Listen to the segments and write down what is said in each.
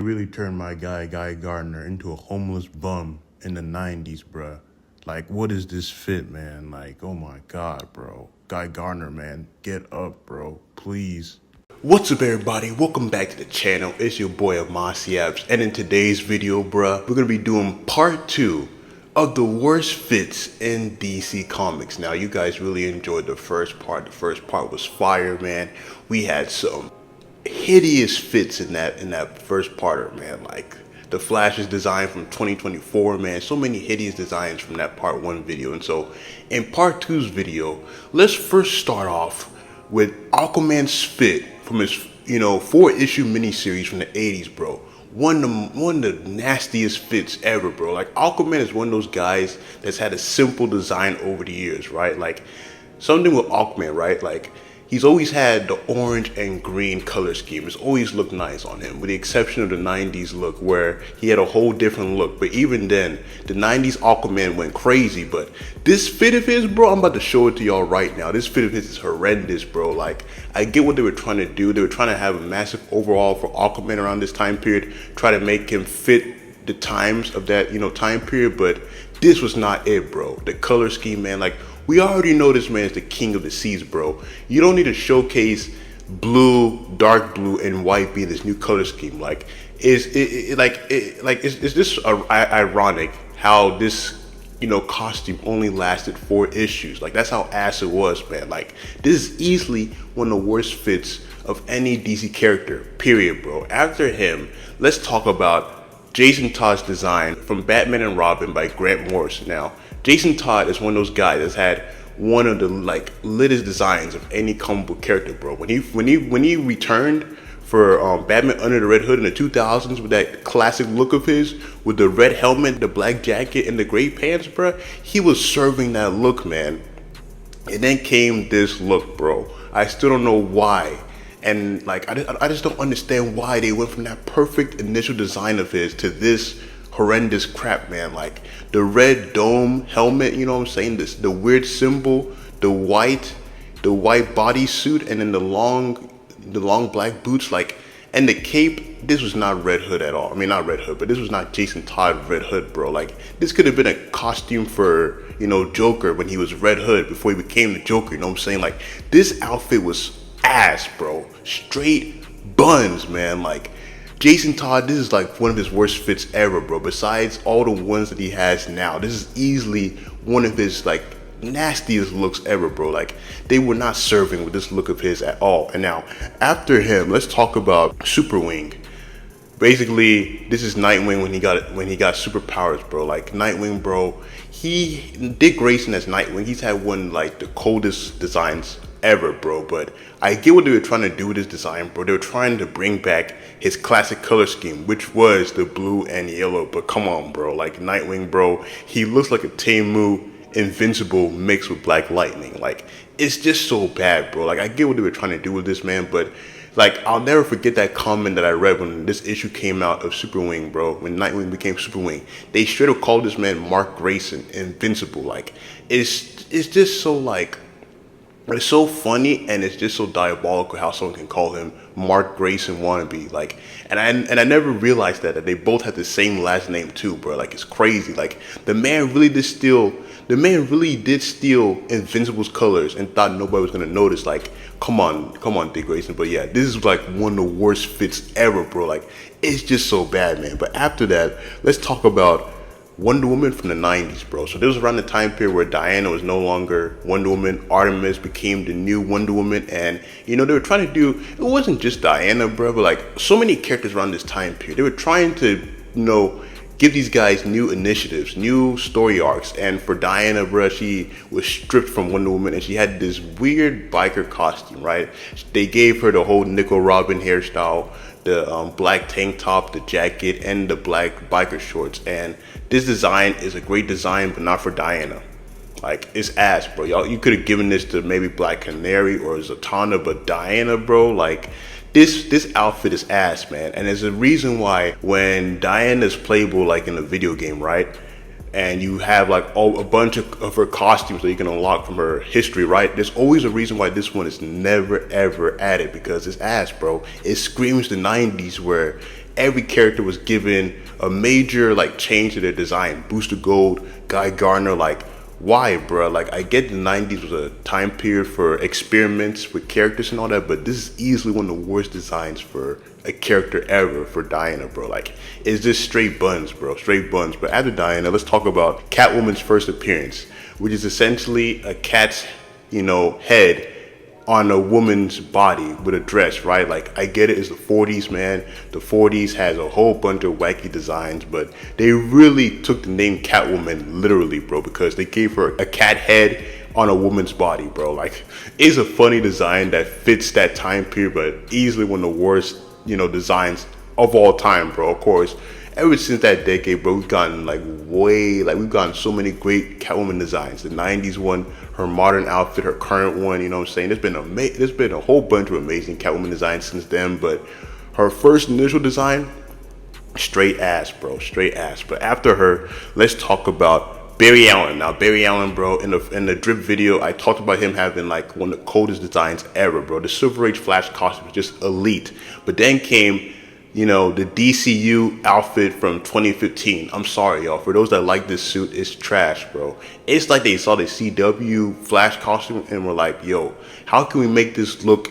Really turned my guy Gardner into a homeless bum in the 90s, bruh. Like, what is this fit, man? Like, oh my god, bro. Guy Gardner, man, get up, bro. Please. What's up, everybody? Welcome back to the channel. It's your boy Amasiabs, and in today's video, bruh, we're gonna be doing part 2 of the worst fits in DC Comics. Now, you guys really enjoyed the first part. The first part was fire, man. We had some hideous fits in that first parter, man. Like the Flash's design from 2024, man. So many hideous designs from that part 1 video. And so in part 2's video, let's first start off with Aquaman's fit from his 4-issue miniseries from the 80s, bro. One of the nastiest fits ever, bro. Like, Aquaman is one of those guys that's had a simple design over the years, right? Like, something with Aquaman, right? Like, he's always had the orange and green color scheme. It's always looked nice on him, with the exception of the 90s look where he had a whole different look. But even then, the 90s Aquaman went crazy. But this fit of his, bro, I'm about to show it to y'all right now. This fit of his is horrendous, bro. Like, I get what they were trying to do. They were trying to have a massive overhaul for Aquaman around this time period, try to make him fit the times of that, time period. But this was not it, bro. The color scheme, man, like, we already know this man is the king of the seas, bro. You don't need to showcase blue, dark blue, and white being this new color scheme. Like, it's just ironic how this costume only lasted 4 issues. Like, that's how ass it was, man. Like, this is easily one of the worst fits of any DC character, period, bro. After him, let's talk about Jason Todd's design from Batman and Robin by Grant Morrison. Now, Jason Todd is one of those guys that's had one of the littest designs of any comic book character, bro. When he returned for Batman Under the Red Hood in the 2000s with that classic look of his, with the red helmet, the black jacket, and the gray pants, bro, he was serving that look, man. And then came this look, bro. I still don't know why. And like, I just don't understand why they went from that perfect initial design of his to this horrendous crap, man. Like, the red dome helmet, you know what I'm saying? The weird symbol, the white bodysuit, and then the long black boots, like, and the cape. This was not Red Hood at all. I mean, not Red Hood, but this was not Jason Todd Red Hood, bro. Like, this could have been a costume for, Joker when he was Red Hood before he became the Joker, you know what I'm saying? Like, this outfit was ass, bro. Straight buns, man. Like, Jason Todd, this is like one of his worst fits ever, bro. Besides all the ones that he has now, this is easily one of his like nastiest looks ever, bro. Like, they were not serving with this look of his at all. And now, after him, let's talk about Superwing. Basically, this is Nightwing when he got superpowers, bro. Like, Nightwing, bro, Dick Grayson as Nightwing, he's had one like the coldest designs ever, bro. But I get what they were trying to do with this design, bro. They were trying to bring back his classic color scheme, which was the blue and yellow. But come on, bro. Like, Nightwing, bro, he looks like a Temu Invincible mixed with Black Lightning. Like, it's just so bad, bro. Like, I get what they were trying to do with this, man, but like, I'll never forget that comment that I read when this issue came out of Superwing, bro. When Nightwing became Superwing, they straight up called this man Mark Grayson Invincible. Like, it's just so like, it's so funny, and it's just so diabolical how someone can call him Mark Grayson wannabe. Like, and I never realized that they both had the same last name too, bro. Like, it's crazy. Like, the man really did steal Invincible's colors and thought nobody was gonna notice. Like, come on, Dick Grayson. But yeah, this is like one of the worst fits ever, bro. Like, it's just so bad, man. But after that, let's talk about Wonder Woman from the 90s, bro. So this was around the time period where Diana was no longer Wonder Woman. Artemis became the new Wonder Woman. And, they were trying to do, it wasn't just Diana, bro, but like so many characters around this time period. They were trying to, give these guys new initiatives, new story arcs. And for Diana, bro, she was stripped from Wonder Woman and she had this weird biker costume, right? They gave her the whole Nickel Robin hairstyle, the black tank top, the jacket, and the black biker shorts. And this design is a great design, but not for Diana. Like, it's ass, bro. Y'all, you could have given this to maybe Black Canary or Zatanna, but Diana, bro, like, this outfit is ass, man. And there's a reason why when Diana's playable, like in a video game, right? And you have like a bunch of her costumes that you can unlock from her history, right? There's always a reason why this one is never ever added, because it's ass, bro. It screams the 90s where every character was given a major like change to their design. Booster Gold, Guy Gardner, like why, bro? Like I get the 90s was a time period for experiments with characters and all that, but this is easily one of the worst designs for a character ever for Diana, bro. Like it's just straight buns, bro, straight buns. But after Diana, let's talk about Catwoman's first appearance, which is essentially a cat's, head on a woman's body with a dress, right? Like I get it, it's the 40s, man. The 40s has a whole bunch of wacky designs, but they really took the name Catwoman literally, bro, because they gave her a cat head on a woman's body, bro. Like it's a funny design that fits that time period, but easily one of the worst, designs of all time, bro. Of course, ever since that decade, bro, we've gotten we've gotten so many great Catwoman designs. The 90s one, her modern outfit, her current one, you know what I'm saying? There's been a whole bunch of amazing Catwoman designs since then, but her first initial design, straight ass, bro, straight ass. But after her, let's talk about Barry Allen. Now, Barry Allen, bro, in the drip video, I talked about him having like one of the coldest designs ever, bro. The Silver Age Flash costume was just elite. But then came, the DCU outfit from 2015. I'm sorry, y'all. For those that like this suit, it's trash, bro. It's like they saw the CW Flash costume and were like, yo, how can we make this look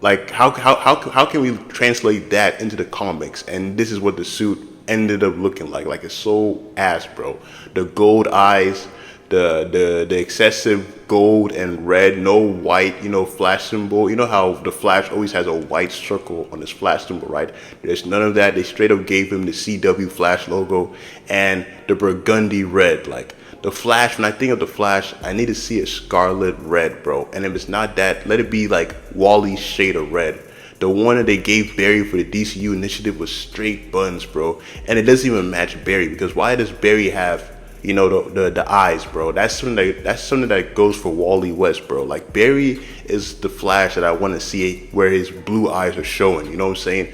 like, how can we translate that into the comics? And this is what the suit ended up looking like. Like it's so ass, bro. The gold eyes, the excessive gold and red, no white, Flash symbol. You know how the Flash always has a white circle on his Flash symbol, right? There's none of that. They straight up gave him the CW Flash logo and the burgundy red. Like the Flash, when I think of the Flash, I need to see a scarlet red, bro. And if it's not that, let it be like Wally's shade of red. The one that they gave Barry for the DCU initiative was straight buns, bro. And it doesn't even match Barry, because why does Barry have, the eyes, bro? That's something that goes for Wally West, bro. Like Barry is the Flash that I want to see where his blue eyes are showing. You know what I'm saying?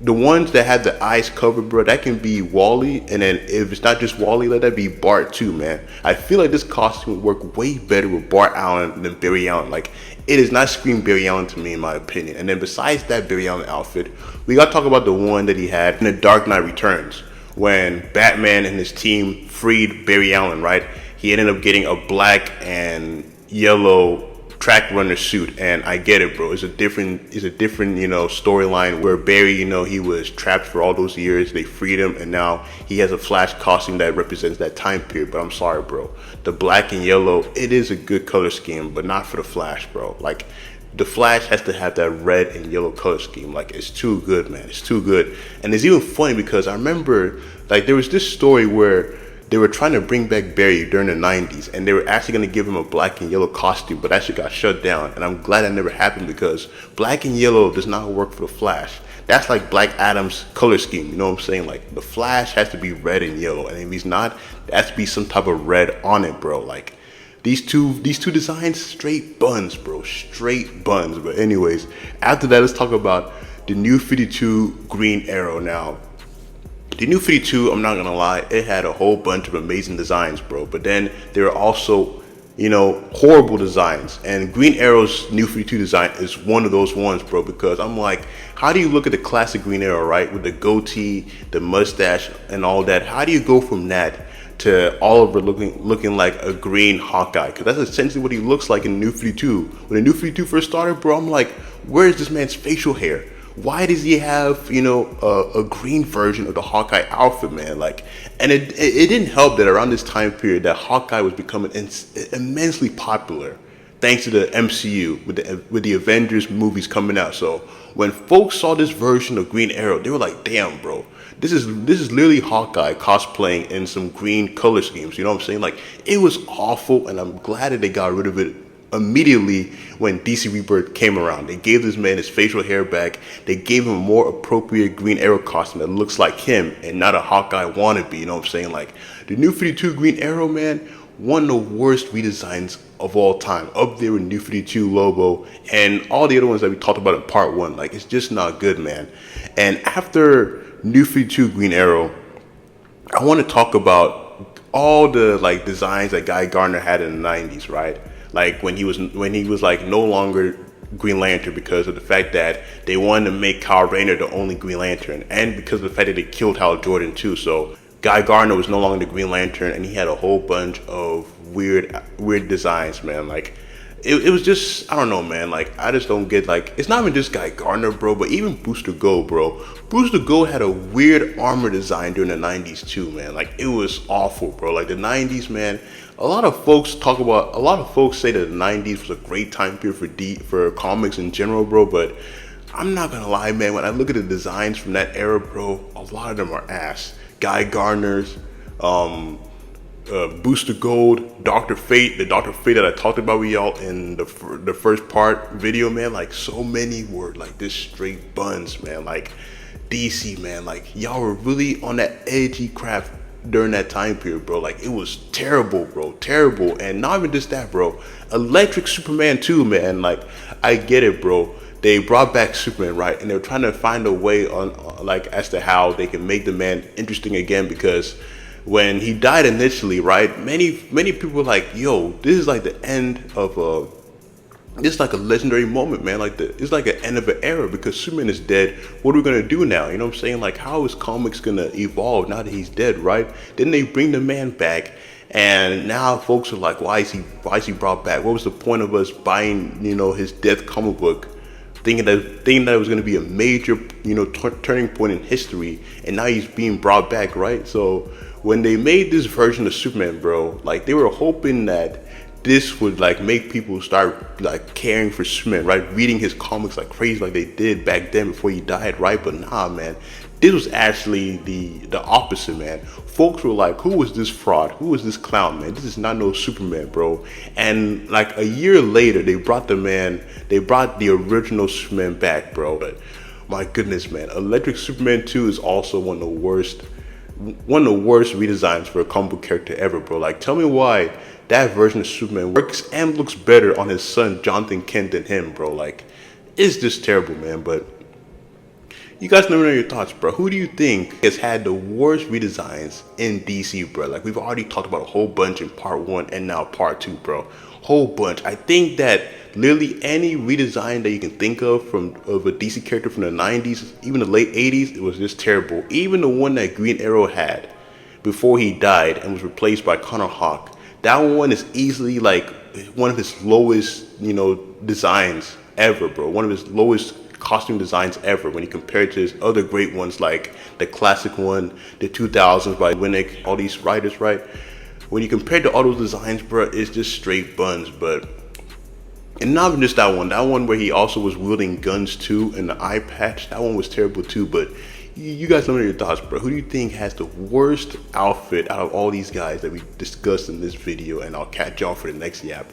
The ones that have the eyes covered, bro, that can be Wally, and then if it's not just Wally, let that be Bart too, man. I feel like this costume would work way better with Bart Allen than Barry Allen. Like, it does not scream Barry Allen to me, in my opinion. And then besides that Barry Allen outfit, we gotta talk about the one that he had in The Dark Knight Returns, when Batman and his team freed Barry Allen, right? He ended up getting a black and yellow track runner suit, and I get it, bro. It's a different storyline where Barry, he was trapped for all those years. They freed him, and now he has a Flash costume that represents that time period. But I'm sorry, bro. The black and yellow, it is a good color scheme, but not for the Flash, bro. Like, the Flash has to have that red and yellow color scheme. Like, it's too good, man. It's too good. And it's even funny because I remember, like, there was this story where they were trying to bring back Barry during the 90s, and they were actually going to give him a black and yellow costume, but that shit got shut down. And I'm glad that never happened, because black and yellow does not work for the Flash. That's like Black Adam's color scheme, you know what I'm saying? Like, the Flash has to be red and yellow, and if he's not, there has to be some type of red on it, bro. Like, these two designs, straight buns, bro, straight buns. But anyways, after that, let's talk about the New 52 Green Arrow. Now, the New 52, I'm not gonna lie, it had a whole bunch of amazing designs, bro. But then there are also, horrible designs. And Green Arrow's New 52 design is one of those ones, bro, because I'm like, how do you look at the classic Green Arrow, right? With the goatee, the mustache, and all that. How do you go from that to Oliver looking like a green Hawkeye? Because that's essentially what he looks like in New 52. When the New 52 first started, bro, I'm like, where is this man's facial hair? Why does he have, a green version of the Hawkeye outfit, man? Like, and it didn't help that around this time period that Hawkeye was becoming immensely popular, thanks to the MCU with the Avengers movies coming out. So when folks saw this version of Green Arrow, they were like, damn, bro, this is literally Hawkeye cosplaying in some green color schemes. You know what I'm saying? Like, it was awful, and I'm glad that they got rid of it immediately when DC Rebirth came around. They gave this man his facial hair back. They gave him a more appropriate Green Arrow costume that looks like him and not a Hawkeye wannabe. You know what I'm saying? Like, the New 52 Green Arrow, man, one of the worst redesigns of all time. Up there with New 52 Lobo and all the other ones that we talked about in part one. Like, it's just not good, man. And after New 52 Green Arrow, I want to talk about all the designs that Guy Gardner had in the 90s, right? Like when he was like no longer Green Lantern because of the fact that they wanted to make Kyle Rayner the only Green Lantern, and because of the fact that they killed Hal Jordan too. So Guy Gardner was no longer the Green Lantern, and he had a whole bunch of weird designs, man. Like it was just, I don't know, man. Like I just don't get, like, it's not even just Guy Gardner, bro, but even Booster Gold, bro. Booster Gold had a weird armor design during the 90s too, man. Like it was awful, bro. Like the 90s, man. A lot of folks say that the 90s was a great time period for comics in general, bro, but I'm not gonna lie, man. When I look at the designs from that era, bro, a lot of them are ass. Guy Gardner's, Booster Gold, Dr. Fate, the Dr. Fate that I talked about with y'all in the first part video, man. Like so many were like this straight buns, man. Like DC, man. Like y'all were really on that edgy crap during that time period, bro. Like it was terrible, bro, terrible. And not even just that, bro. Electric Superman 2, man. Like I get it, bro. They brought back Superman, right? And they were trying to find a way on like as to how they can make the man interesting again, because when he died initially, right, many people were like, yo, this is like the end of this is like a legendary moment, man. Like it's like an end of an era because Superman is dead. What are we gonna do now? You know what I'm saying? Like, how is comics gonna evolve now that he's dead, right? Then they bring the man back, and now folks are like, why is he brought back? What was the point of us buying, you know, his death comic book, thinking that it was gonna be a major, you know, turning point in history, and now he's being brought back, right? So when they made this version of Superman, bro, like they were hoping that this would like make people start like caring for Superman, right? Reading his comics like crazy, like they did back then before he died, right? But nah, man, this was actually the opposite, man. Folks were like, who was this fraud? Who was this clown, man? This is not no Superman, bro. And like a year later, they brought the original Superman back, bro. But my goodness, man, Electric Superman 2 is also one of the worst redesigns for a comic book character ever, bro. Like, tell me why that version of Superman works and looks better on his son Jonathan Kent than him, bro. Like, it's just terrible, man. But you guys let me know your thoughts, bro. Who do you think has had the worst redesigns in DC, bro? Like, we've already talked about a whole bunch in part 1 and now part 2, bro. Whole bunch. I think that literally any redesign that you can think of a DC character from the 90s, even the late 80s, it was just terrible. Even the one that Green Arrow had before he died and was replaced by Connor Hawke, that one is easily like one of his lowest, you know, designs ever, bro. One of his lowest costume designs ever when you compare it to his other great ones, like the classic one, the 2000s by Winnick, all these writers, right? When you compare to all those designs, bro, it's just straight buns. But and not even just that one where he also was wielding guns too, and the eye patch, that one was terrible too. But you guys let me know your thoughts, bro. Who do you think has the worst outfit out of all these guys that we discussed in this video? And I'll catch y'all for the next yap.